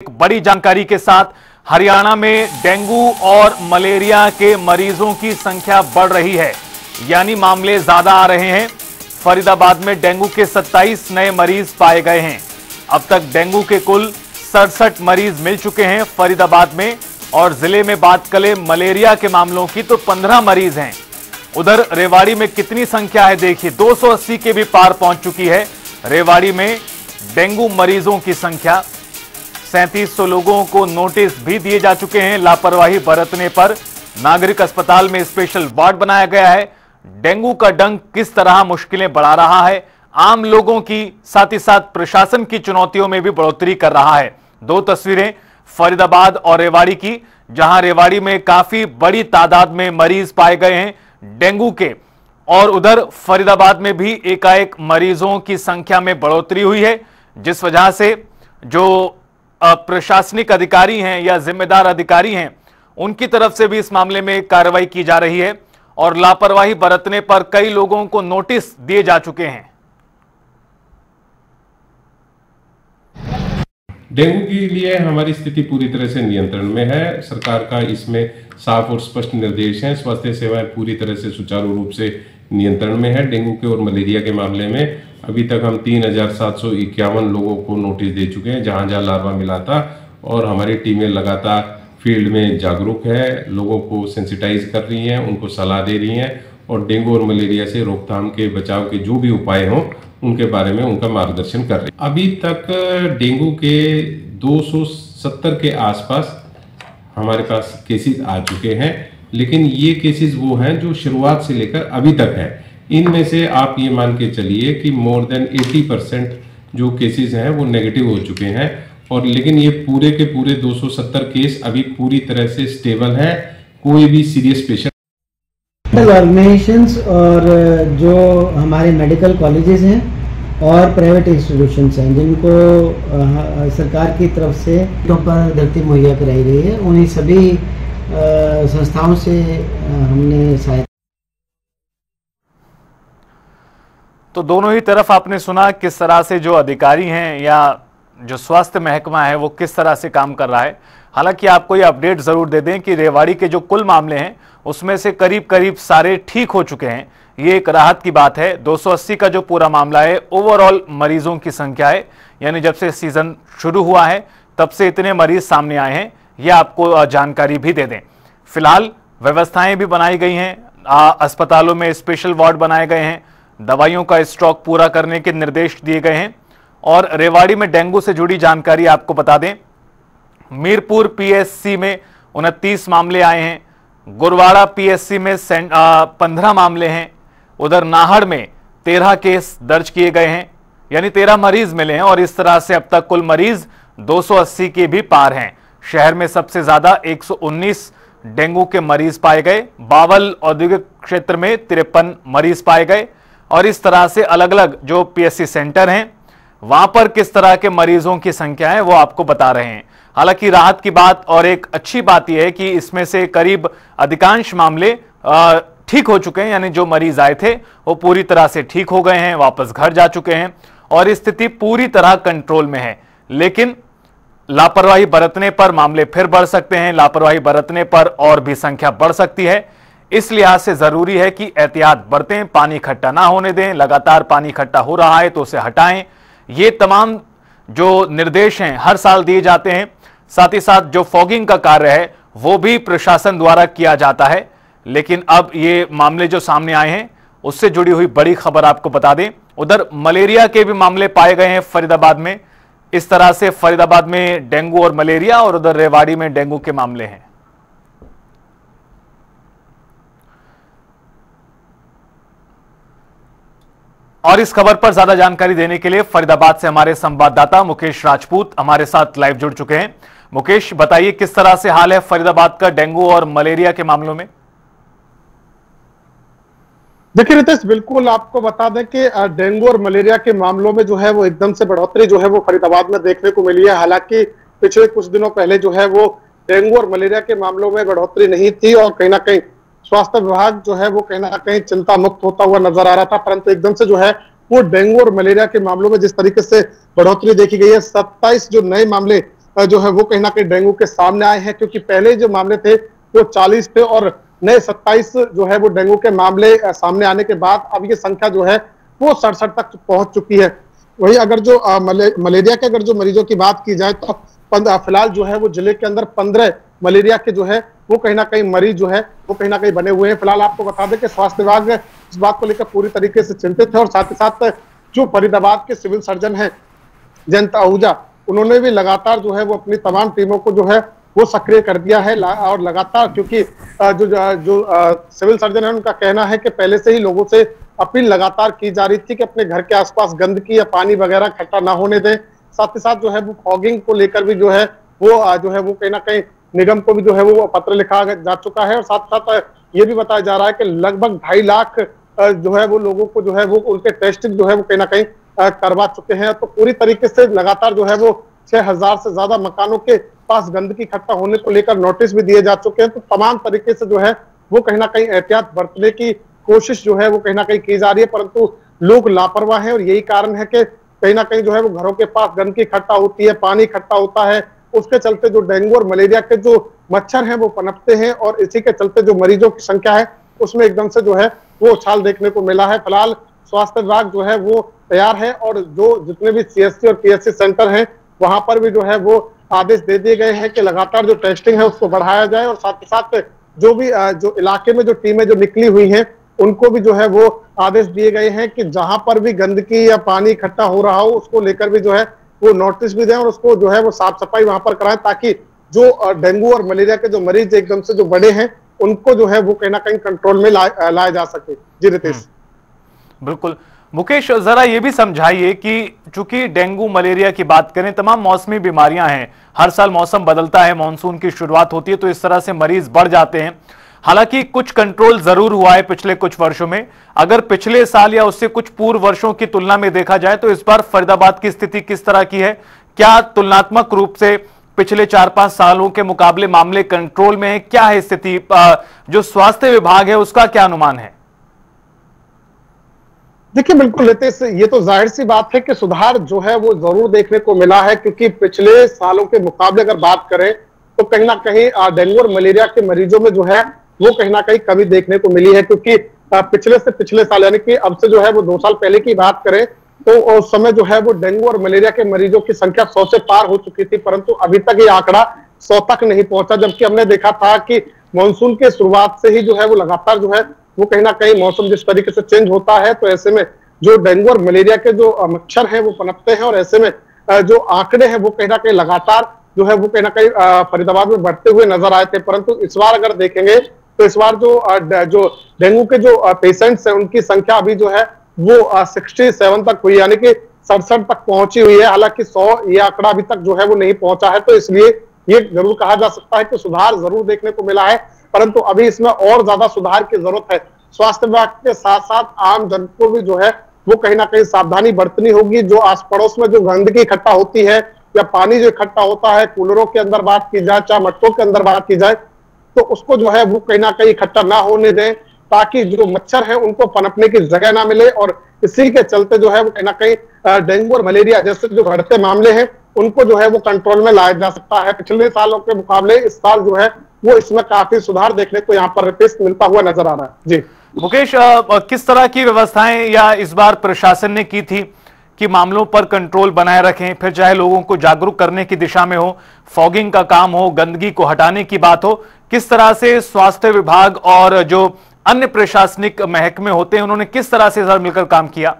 एक बड़ी जानकारी के साथ हरियाणा में डेंगू और मलेरिया के मरीजों की संख्या बढ़ रही है, यानी मामले ज्यादा आ रहे हैं। फरीदाबाद में डेंगू के 27 नए मरीज पाए गए हैं। अब तक डेंगू के कुल 67 मरीज मिल चुके हैं फरीदाबाद में, और जिले में बात करें मलेरिया के मामलों की तो 15 मरीज हैं। उधर रेवाड़ी में कितनी संख्या है देखिए, 280 के भी पार पहुंच चुकी है रेवाड़ी में डेंगू मरीजों की संख्या। 3700 लोगों को नोटिस भी दिए जा चुके हैं लापरवाही बरतने पर। नागरिक अस्पताल में स्पेशल वार्ड बनाया गया है। डेंगू का डंक किस तरह मुश्किलें बढ़ा रहा है, आम लोगों की साथ ही साथ प्रशासन की चुनौतियों में भी बढ़ोतरी कर रहा है। दो तस्वीरें फरीदाबाद और रेवाड़ी की, जहां रेवाड़ी में काफी बड़ी तादाद में मरीज पाए गए हैं डेंगू के, और उधर फरीदाबाद में भी एकाएक मरीजों की संख्या में बढ़ोतरी हुई है, जिस वजह से जो प्रशासनिक अधिकारी हैं या जिम्मेदार अधिकारी हैं उनकी तरफ से भी इस मामले में कार्रवाई की जा रही है, और लापरवाही बरतने पर कई लोगों को नोटिस दिए जा चुके हैं। डेंगू के लिए हमारी स्थिति पूरी तरह से नियंत्रण में है। सरकार का इसमें साफ और स्पष्ट निर्देश है। स्वास्थ्य सेवाएं पूरी तरह से सुचारू रूप से नियंत्रण में है। डेंगू के और मलेरिया के मामले में अभी तक हम 3751 लोगों को नोटिस दे चुके हैं जहां जहां लार्वा मिला था, और हमारी टीमें लगातार फील्ड में जागरूक है, लोगों को सेंसिटाइज कर रही हैं, उनको सलाह दे रही हैं, और डेंगू और मलेरिया से रोकथाम के बचाव के जो भी उपाय हों उनके बारे में उनका मार्गदर्शन कर रहे हैं। अभी तक डेंगू के 270 के आसपास हमारे पास केसेस आ चुके हैं, लेकिन ये केसेस वो हैं जो शुरुआत से लेकर अभी तक है। इनमें से आप ये मान के चलिए कि मोर देन 80% जो केसेस हैं वो नेगेटिव हो चुके हैं, और लेकिन ये पूरे के पूरे 270 केस अभी पूरी तरह से स्टेबल है। कोई भी सीरियस पेशेंट ऑर्गेनाइजेशंस और जो हमारे मेडिकल कॉलेजेस हैं और प्राइवेट इंस्टीट्यूशंस हैं जिनको सरकार की तरफ से पर धरती मुहैया कराई गई है, उन्हीं सभी संस्थाओं से हमने सहायता। तो दोनों ही तरफ आपने सुना किस तरह से जो अधिकारी हैं या जो स्वास्थ्य महकमा है वो किस तरह से काम कर रहा है। हालांकि आपको ये अपडेट जरूर दे दें कि रेवाड़ी के जो कुल मामले हैं उसमें से करीब करीब सारे ठीक हो चुके हैं। ये एक राहत की बात है। 280 का जो पूरा मामला है ओवरऑल मरीजों की संख्या है, यानी जब से सीजन शुरू हुआ है तब से इतने मरीज सामने आए हैं, ये आपको जानकारी भी दे दें। फिलहाल व्यवस्थाएं भी बनाई गई हैं, अस्पतालों में स्पेशल वार्ड बनाए गए हैं, दवाइयों का स्टॉक पूरा करने के निर्देश दिए गए हैं। और रेवाड़ी में डेंगू से जुड़ी जानकारी आपको बता दें, मीरपुर पीएससी में 29 मामले आए हैं, गुरवाड़ा पीएससी में 15 मामले हैं, उधर नाहड़ में 13 केस दर्ज किए गए हैं, यानी 13 मरीज मिले हैं, और इस तरह से अब तक कुल मरीज 280 के भी पार हैं। शहर में सबसे ज्यादा 119 डेंगू के मरीज पाए गए, बावल औद्योगिक क्षेत्र में 53 मरीज पाए गए, और इस तरह से अलग अलग जो पीएससी सेंटर हैं वहां पर किस तरह के मरीजों की संख्या है वो आपको बता रहे हैं। हालांकि राहत की बात और एक अच्छी बात यह है कि इसमें से करीब अधिकांश मामले ठीक हो चुके हैं, यानी जो मरीज आए थे वो पूरी तरह से ठीक हो गए हैं, वापस घर जा चुके हैं, और स्थिति पूरी तरह कंट्रोल में है। लेकिन लापरवाही बरतने पर मामले फिर बढ़ सकते हैं, लापरवाही बरतने पर और भी संख्या बढ़ सकती है। इस लिहाज से जरूरी है कि एहतियात बरतें, पानी इकट्ठा ना होने दें, लगातार पानी इकट्ठा हो रहा है तो उसे हटाएं। ये तमाम जो निर्देश हैं हर साल दिए जाते हैं। साथ ही साथ जो फॉगिंग का कार्य है वो भी प्रशासन द्वारा किया जाता है, लेकिन अब ये मामले जो सामने आए हैं उससे जुड़ी हुई बड़ी खबर आपको बता दें, उधर मलेरिया के भी मामले पाए गए हैं फरीदाबाद में। इस तरह से फरीदाबाद में डेंगू और मलेरिया, और उधर रेवाड़ी में डेंगू के मामले हैं। और इस खबर पर ज्यादा जानकारी देने के लिए फरीदाबाद से हमारे संवाददाता मुकेश राजपूत हमारे साथ लाइव जुड़ चुके हैं। मुकेश, बताइए किस तरह से हाल है फरीदाबाद का डेंगू और मलेरिया के मामलों में। देखिए रितेश, बिल्कुल आपको बता दें कि डेंगू और मलेरिया के मामलों में जो है वो एकदम से बढ़ोतरी जो है वो फरीदाबाद में देखने को मिली है। हालांकि पिछले कुछ दिनों पहले जो है वो डेंगू और मलेरिया के मामलों में बढ़ोतरी नहीं थी, और कहीं ना कहीं स्वास्थ्य विभाग जो है वो कहीं ना कहीं चिंता मुक्त होता हुआ नजर आ रहा था, परंतु एकदम से जो है वो डेंगू और मलेरिया के मामलों में जिस तरीके से बढ़ोतरी देखी गई है, 27 जो नए मामले जो है वो कहीं ना कहीं डेंगू के सामने आए हैं, क्योंकि पहले जो मामले थे वो 40 थे और नए 27 जो है वो डेंगू के मामले सामने आने के बाद अब ये संख्या जो है वो 67 तक पहुंच चुकी है। वही अगर जो मलेरिया के अगर जो मरीजों की बात की जाए तो फिलहाल जो है वो जिले के अंदर 15 मलेरिया के जो है वो कहीं ना कहीं मरीज जो है वो कहीं ना कहीं बने हुए हैं। फिलहाल आपको बता दें कि स्वास्थ्य विभाग इस बात को लेकर पूरी तरीके से चिंतित है और साथ ही साथ जो फरीदाबाद के सिविल सर्जन हैं जयंत आहूजा, उन्होंने भी लगातार जो है वो अपनी तमाम टीमों को जो है वो सक्रिय कर दिया है और लगातार, क्योंकि जो सिविल सर्जन है उनका कहना है कि पहले से ही लोगों से अपील लगातार की जा रही थी कि अपने घर के आसपास गंदगी या पानी वगैरह इकट्ठा ना होने दें। साथ ही साथ जो है वो फॉगिंग को लेकर भी जो है वो कहीं ना कहीं निगम को भी जो है वो पत्र लिखा जा चुका है और साथ साथ ये भी बताया जा रहा है कि लगभग 2.5 लाख जो है वो लोगों को जो है वो उनके टेस्टिंग जो है वो कहीं ना कहीं करवा चुके हैं। तो पूरी तरीके से लगातार जो है वो 6000 से ज्यादा मकानों के पास गंदगी इकट्ठा होने को लेकर नोटिस भी दिए जा चुके हैं। तो तमाम तरीके से जो है वो कहीं ना कहीं एहतियात बरतने की कोशिश जो है वो कहीं ना कहीं की जा रही है, परंतु लोग लापरवाह हैं और यही कारण है कि कहीं ना कहीं जो है वो घरों के पास गंदगी इकट्ठा होती है, पानी इकट्ठा होता है, उसके चलते जो डेंगू और मलेरिया के जो मच्छर हैं वो पनपते हैं और इसी के चलते जो मरीजों की संख्या है उसमें एकदम से जो है वो उछाल देखने को मिला है। फिलहाल स्वास्थ्य विभाग जो है वो तैयार है और जो जितने भी सीएससी और पीएचसी सेंटर हैं वहां पर भी जो है वो आदेश दे दिए गए हैं कि लगातार जो टेस्टिंग है उसको बढ़ाया जाए और साथ ही साथ जो भी जो इलाके में जो टीमें जो निकली हुई हैं उनको भी जो है वो आदेश दिए गए हैं कि जहां पर भी गंदगी या पानी इकट्ठा हो रहा हो उसको लेकर भी जो है वो नोटिस भी दें और उसको जो है वो साफ सफाई वहां पर कराएं, ताकि जो डेंगू और मलेरिया के जो मरीज एकदम से जो बड़े हैं उनको जो है वो कहीं ना कहीं कंट्रोल में लाया जा सके। जी रितेश। बिल्कुल मुकेश, जरा ये भी समझाइए कि चूंकि डेंगू मलेरिया की बात करें, तमाम मौसमी बीमारियां हैं, हर साल मौसम बदलता है, मानसून की शुरुआत होती है तो इस तरह से मरीज बढ़ जाते हैं। हालांकि कुछ कंट्रोल जरूर हुआ है पिछले कुछ वर्षों में। अगर पिछले साल या उससे कुछ पूर्व वर्षों की तुलना में देखा जाए तो इस बार फरीदाबाद की स्थिति किस तरह की है? क्या तुलनात्मक रूप से पिछले 4-5 सालों के मुकाबले मामले कंट्रोल में है? क्या है स्थिति? जो स्वास्थ्य विभाग है उसका क्या अनुमान है? देखिए बिल्कुल रितेश, ये तो जाहिर सी बात है कि सुधार जो है वो जरूर देखने को मिला है, क्योंकि पिछले सालों के मुकाबले अगर बात करें तो कहीं ना कहीं डेंगू और मलेरिया के मरीजों में जो है वो कहीं ना कहीं कमी देखने को मिली है। क्योंकि पिछले से पिछले साल यानी कि अब से जो है वो 2 साल पहले की बात करें तो उस समय जो है वो डेंगू और मलेरिया के मरीजों की संख्या 100 से पार हो चुकी थी, परंतु अभी तक ये आंकड़ा 100 तक नहीं पहुंचा। जबकि हमने देखा था कि मानसून के शुरुआत से ही जो है वो लगातार जो है वो कहीं ना कहीं मौसम जिस तरीके से चेंज होता है तो ऐसे में जो डेंगू और मलेरिया के जो मच्छर है वो पनपते हैं और ऐसे में जो आंकड़े हैं वो कहीं ना कहीं लगातार जो है वो कहीं ना कहीं फरीदाबाद में बढ़ते हुए नजर आए थे। परंतु इस बार अगर देखेंगे तो इस बार जो डेंगू के जो पेशेंट्स हैं उनकी संख्या अभी जो है वो 67 तक हुई, यानी कि 67 तक पहुंची हुई है। हालांकि 100 ये आंकड़ा अभी तक जो है वो नहीं पहुंचा है, तो इसलिए ये जरूर कहा जा सकता है कि सुधार जरूर देखने को मिला है, परंतु अभी इसमें और ज्यादा सुधार की जरूरत है। स्वास्थ्य विभाग के साथ साथ आम जन को भी जो है वो कहीं ना कहीं सावधानी बरतनी होगी। जो आस पड़ोस में जो गंदगी इकट्ठा होती है या पानी जो इकट्ठा होता है, कूलरों के अंदर बात की जाए चाहे मट्टों के अंदर बात की जाए, तो उसको जो है वो कहीं ना कहीं इकट्ठा ना होने दें, ताकि जो मच्छर है उनको पनपने की जगह ना मिले और इसी के चलते जो है वो कहीं ना कहीं डेंगू और मलेरिया जैसे जो बढ़ते मामले हैं उनको जो है वो कंट्रोल में लाया जा सकता है। पिछले सालों के मुकाबले इस साल जो है वो इसमें काफी सुधार देखने को यहाँ पर रितेश मिलता हुआ नजर आ रहा है। जी मुकेश, किस तरह की व्यवस्थाएं या इस बार प्रशासन ने की थी कि मामलों पर कंट्रोल बनाए रखें, फिर चाहे लोगों को जागरूक करने की दिशा में हो, फॉगिंग का काम हो, गंदगी को हटाने की बात हो, किस तरह से स्वास्थ्य विभाग और जो अन्य प्रशासनिक महकमे होते हैं उन्होंने किस तरह से सर मिलकर काम किया?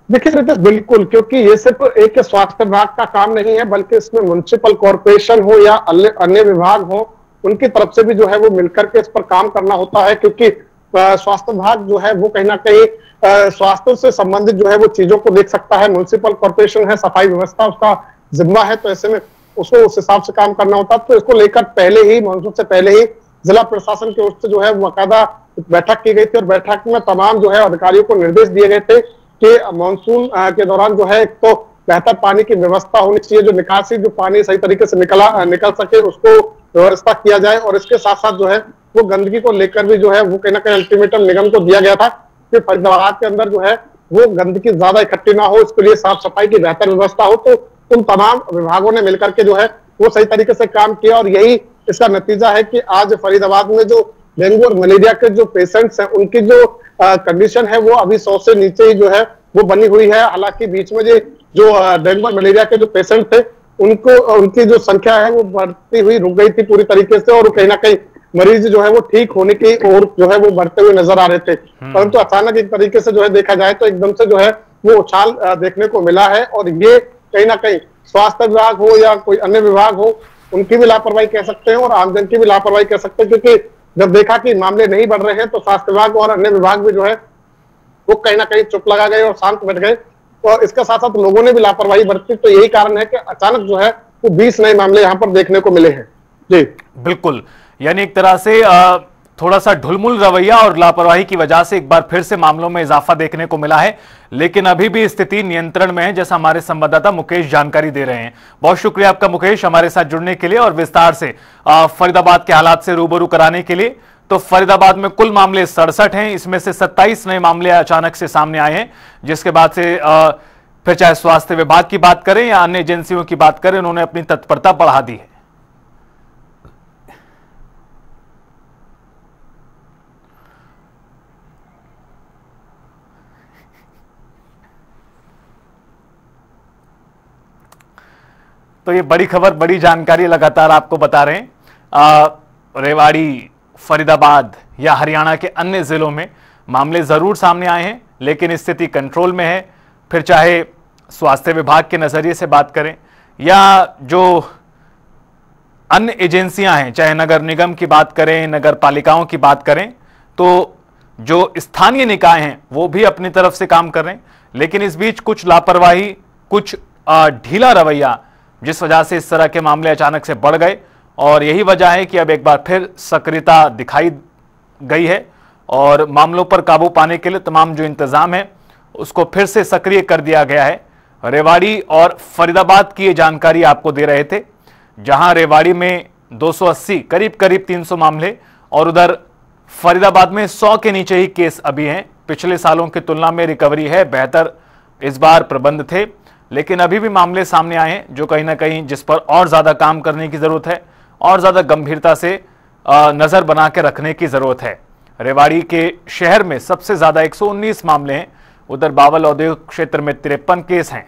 देखिए रितेश, बिल्कुल, क्योंकि ये सिर्फ एक स्वास्थ्य विभाग का काम नहीं है, बल्कि इसमें म्युनिसिपल कॉर्पोरेशन हो या अन्य विभाग हो, उनकी तरफ से भी जो है वो मिलकर के इस पर काम करना होता है। क्योंकि स्वास्थ्य विभाग जो है वो कहीं ना कहीं स्वास्थ्य से संबंधित जो है वो चीजों को देख सकता है। म्युनिसिपल कॉर्पोरेशन है, सफाई व्यवस्था उसका जिम्मा है, तो ऐसे में उसको उस हिसाब से काम करना होता है। तो इसको लेकर पहले ही मानसून से पहले ही जिला प्रशासन की ओर से जो है बाकायदा बैठक की गई थी और बैठक में तमाम जो है अधिकारियों को निर्देश दिए गए थे कि मानसून के दौरान जो है एक तो बेहतर पानी की व्यवस्था होनी चाहिए, जो निकासी जो पानी सही तरीके से निकल सके उसको व्यवस्था किया जाए, और इसके साथ साथ जो है वो गंदगी को लेकर भी जो है वो कहीं ना कहीं अल्टीमेटम निगम को दिया गया था कि फरीदाबाद के अंदर जो है वो गंदगी ज्यादा इकट्ठी ना हो, इसके लिए साफ सफाई की बेहतर व्यवस्था हो। तो उन तमाम विभागों ने मिलकर के जो है वो सही तरीके से काम किया, और यही इसका नतीजा है कि आज फरीदाबाद में जो डेंगू और मलेरिया के जो पेशेंट्स हैं उनकी जो कंडीशन है वो अभी 100 से नीचे ही जो है वो बनी हुई है। हालांकि बीच में जो डेंगू और मलेरिया के जो पेशेंट थे उनकी जो संख्या है वो बढ़ती हुई रुक गई थी पूरी तरीके से, और कहीं ना कहीं मरीज जो है वो ठीक होने की और जो है वो बढ़ते हुए नजर आ रहे थे। परंतु अचानक एक तरीके से जो है देखा जाए तो एकदम से जो है वो उछाल देखने को मिला है, और ये कहीं ना कहीं स्वास्थ्य विभाग हो या कोई अन्य विभाग हो उनकी भी लापरवाही कह सकते हैं और आमजन की भी लापरवाही कह सकते हैं, क्योंकि जब देखा कि मामले नहीं बढ़ रहे हैं तो स्वास्थ्य विभाग और अन्य विभाग भी जो है वो कहीं ना कहीं चुप लगा गए और शांत बैठ गए, और इसके साथ साथ लोगों ने भी लापरवाही बरती। तो यही कारण है कि अचानक जो है वो 20 नए मामले यहाँ पर देखने को मिले हैं। जी बिल्कुल, यानी एक तरह से थोड़ा सा ढुलमुल रवैया और लापरवाही की वजह से एक बार फिर से मामलों में इजाफा देखने को मिला है, लेकिन अभी भी स्थिति नियंत्रण में है, जैसा हमारे संवाददाता मुकेश जानकारी दे रहे हैं। बहुत शुक्रिया आपका मुकेश, हमारे साथ जुड़ने के लिए और विस्तार से फरीदाबाद के हालात से रूबरू कराने के लिए। तो फरीदाबाद में कुल मामले 67 हैं, इसमें से 27 नए मामले अचानक से सामने आए हैं, जिसके बाद से फिर चाहे स्वास्थ्य विभाग की बात करें या अन्य एजेंसियों की बात करें, उन्होंने अपनी तत्परता बढ़ा दी है। तो ये बड़ी खबर, बड़ी जानकारी लगातार आपको बता रहे हैं। रेवाड़ी, फरीदाबाद या हरियाणा के अन्य जिलों में मामले जरूर सामने आए हैं, लेकिन स्थिति कंट्रोल में है। फिर चाहे स्वास्थ्य विभाग के नजरिए से बात करें या जो अन्य एजेंसियां हैं, चाहे नगर निगम की बात करें, नगर पालिकाओं की बात करें, तो जो स्थानीय निकाय हैं वो भी अपनी तरफ से काम कर रहे हैं, लेकिन इस बीच कुछ लापरवाही, कुछ ढीला रवैया, जिस वजह से इस तरह के मामले अचानक से बढ़ गए, और यही वजह है कि अब एक बार फिर सक्रियता दिखाई गई है और मामलों पर काबू पाने के लिए तमाम जो इंतजाम है उसको फिर से सक्रिय कर दिया गया है। रेवाड़ी और फरीदाबाद की ये जानकारी आपको दे रहे थे, जहां रेवाड़ी में 280 करीब 300 मामले और उधर फरीदाबाद में 100 के नीचे ही केस अभी हैं। पिछले सालों की तुलना में रिकवरी है, बेहतर इस बार प्रबंध थे, लेकिन अभी भी मामले सामने आए हैं जो कहीं ना कहीं जिस पर और ज्यादा काम करने की जरूरत है और ज्यादा गंभीरता से नजर बना के रखने की जरूरत है। रेवाड़ी के शहर में सबसे ज्यादा 119 मामले हैं, उधर बावल औद्योगिक क्षेत्र में 53 केस हैं।